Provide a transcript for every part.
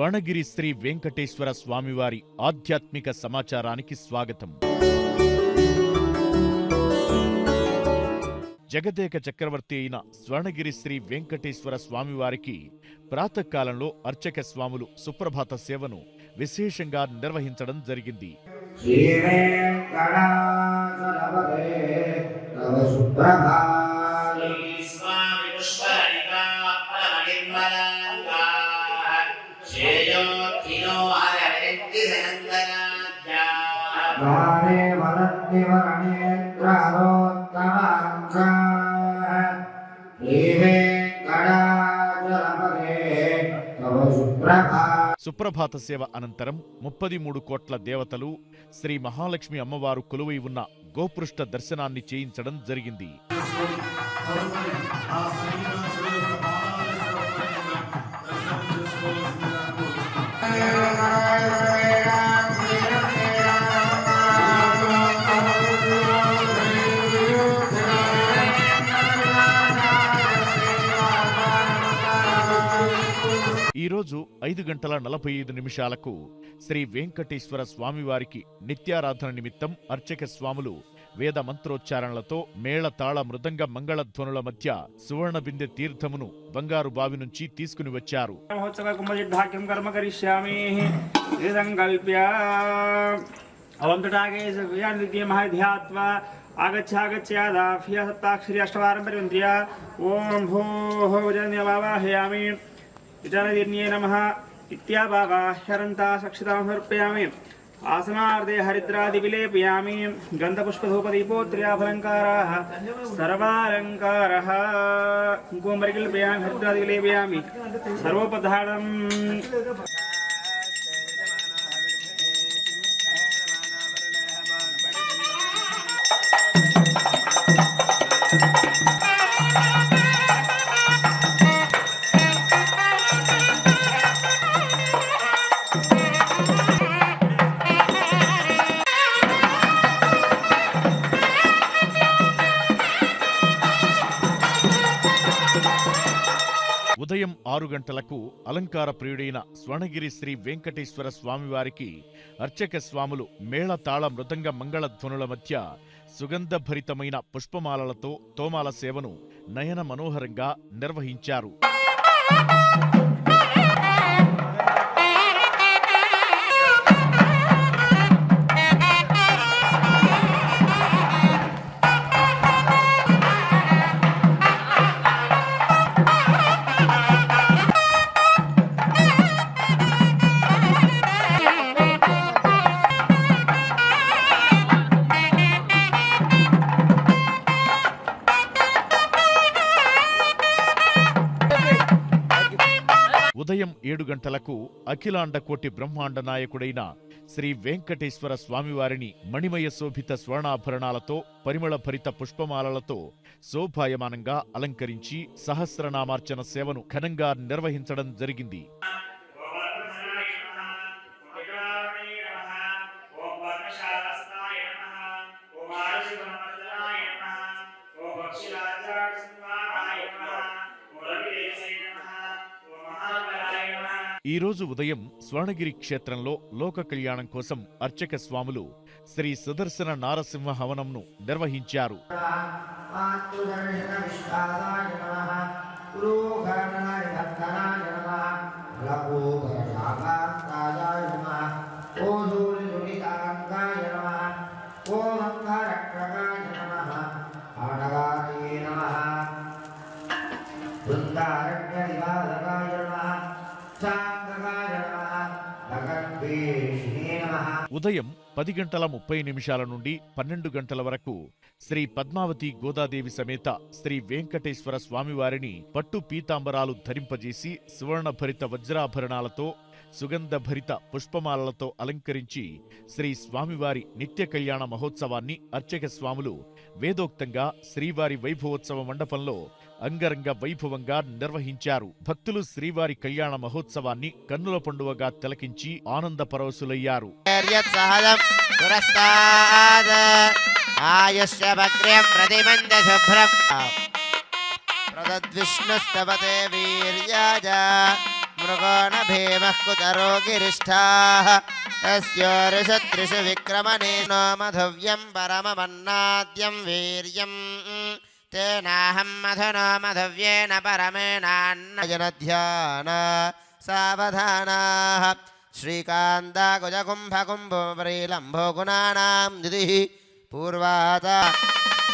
స్వర్ణగిరి శ్రీ వెంకటేశ్వర స్వామివారి ఆధ్యాత్మిక సమాచారానికి స్వాగతం. జగదేక చక్రవర్తి అయిన స్వర్ణగిరి శ్రీ వెంకటేశ్వర స్వామివారికి ప్రాతకాలంలో అర్చక స్వాములు సుప్రభాత సేవను విశేషంగా నిర్వహించడం జరిగింది. సుప్రభాత సేవ అనంతరం 33 కోట్ల దేవతలు శ్రీ మహాలక్ష్మి అమ్మవారు కొలువై ఉన్న గోపృష్ఠ దర్శనాన్ని చేయించడం జరిగింది. ఈరోజు 5:45 శ్రీ వెంకటేశ్వర స్వామివారికి నిత్యారాధన నిమిత్తం అర్చక స్వాములు వేద మంత్రోచ్చారణలతో మేళతాళ మృదంగ మంగళధ్వనుల మధ్య సువర్ణ బిందె తీర్థమును బంగారు బావి నుంచి తీసుకుని వచ్చారు. విజయనిర్ణయ నమః ఇత్యావాహ్యరంతా సక్షితాం సమర్పయామి. ఆసనార్ధే హరిద్రాది విలేపయామి. గంధపుష్పధూపదీపోత్ర్యాఫలంకారాః సర్వాలంకారః కుంకుమరికిల్పయామి. హరిద్రాది విలేపయామి. సర్వోపధానం ఉదయం 6 గంటలకు అలంకార ప్రియుడైన స్వర్ణగిరి శ్రీ వెంకటేశ్వర స్వామివారికి అర్చక స్వాములు మేళతాళ మృదంగ మంగళధ్వనుల మధ్య సుగంధభరితమైన పుష్పమాలలతో తోమాల సేవను నయన మనోహరంగా నిర్వహించారు. ఉదయం 7 గంటలకు అఖిలాండ కోటి బ్రహ్మాండ నాయకుడైన శ్రీ వెంకటేశ్వర స్వామివారిని మణిమయ శోభిత స్వర్ణాభరణాలతో పరిమళ భరిత పుష్పమాలలతో శోభాయమానంగా అలంకరించి సహస్రనామార్చన సేవను ఘనంగా నిర్వహించడం జరిగింది. ఈరోజు ఉదయం స్వర్ణగిరి క్షేత్రంలో లోక కళ్యాణం కోసం అర్చక స్వాములు శ్రీ సుదర్శన నారసింహ హవనంను నిర్వహించారు. ఉదయం 10:30 నుండి 12 గంటల వరకు శ్రీ పద్మావతి గోదాదేవి సమేత శ్రీ వెంకటేశ్వర స్వామివారిని పట్టు పీతాంబరాలు ధరింపజేసి సువర్ణభరిత వజ్రాభరణాలతో సుగంధభరిత పుష్పమాలలతో అలంకరించి శ్రీ స్వామివారి నిత్య కళ్యాణ మహోత్సవాన్ని అర్చక స్వాములు వేదోక్తంగా శ్రీవారి వైభవోత్సవ మండపంలో అంగరంగ వైభవంగా నిర్వహించారు. భక్తులు శ్రీవారి కళ్యాణ మహోత్సవాన్ని కన్నుల పండువగా తిలకించి ఆనంద పరవశులయ్యారు. मृगो न भीमः कुतरो गिरिष्ठाः यस्योरिषत्रिषु विक्रमणे नो मधुव्यं परममन्नाद्यं वीर्यम् तेनाहं मधुनो मधुव्येन परमेणान्नजनध्यान सावधानाः श्रीकान्ताकुजकुम्भकुम्भोपरीलम्भो गुणानां दिदिः पूर्वाता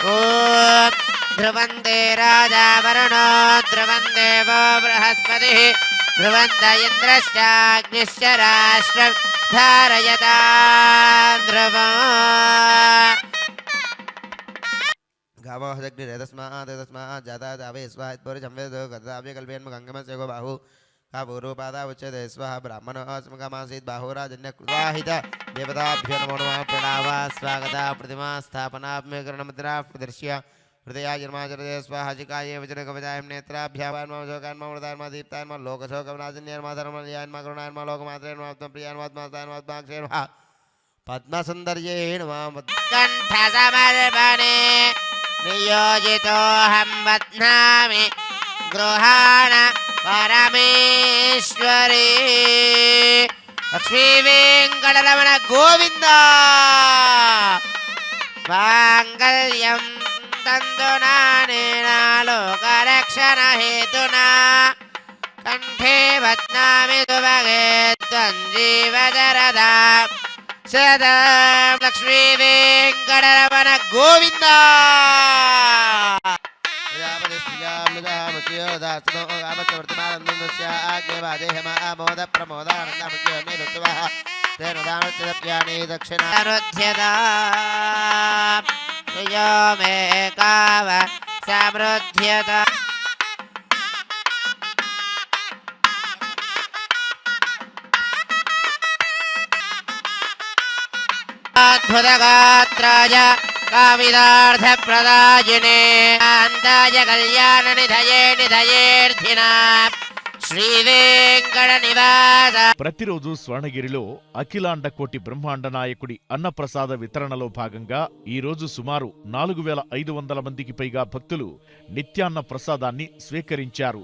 ॐ ध्रुवन्ते राजा वरुणो ध्रुवं देवो बृहस्पतिः ध्रुवन्त इन्द्रश्चाग्निश्च राष्ट्रं धारयता ध्रुवम् गावो हजग्निरेतस्मात् जाता जावे स्वाहात्पुरुषं वेदो गताव्यकल्पेन्म गङ्गमस्य गो बाहु कापूरूपादा उच्यते स्वाहा ब्राह्मणो अस्मकमासीत् बाहुराजन्यकृत्वाहित देवताभ्यो नमो नमः प्रणामः स्वागता प्रतिमा स्थापनाभ्यकरणमुद्रा प्रदर्श्य हृदयाजन्माचरते स्वाहा चिकाये वज्रकवचायं नेत्राभ्यावान्मोकान्मृतान्मा दीप्तान्मा लोकशोकवनाजन्यन्मा धर्मलयान्मा करुणान्मा लोकमात्रेन्मा पद्मसुन्दर्येण कण्ठसमर्पणे नियोजितोऽहं बध्नामि गृहाण परमेश्वरी लक्ष्मीवेङ्कटरमण गोविन्द माङ्गल्यं तन्तुनानेन लोकरक्षणहेतुना कण्ठे बध्नामि सुभगे त्वं जीवजरदा सदा लक्ष्मीवेङ्कटरमण गोविन्द दक्षिणारुध्यता यो मे काव समृध्यता अद्भुतगात्राय कामिदार्थप्रदायिने कान्ताय कल्याणनिधये निधयेऽर्थिना శ్రీవేంకటనివాస. ప్రతిరోజు స్వర్ణగిరిలో అఖిలాండ కోటి బ్రహ్మాండ నాయకుడి అన్నప్రసాద వితరణలో భాగంగా ఈ రోజు సుమారు 4500 మందికి పైగా భక్తులు నిత్యాన్న ప్రసాదాన్ని స్వీకరించారు.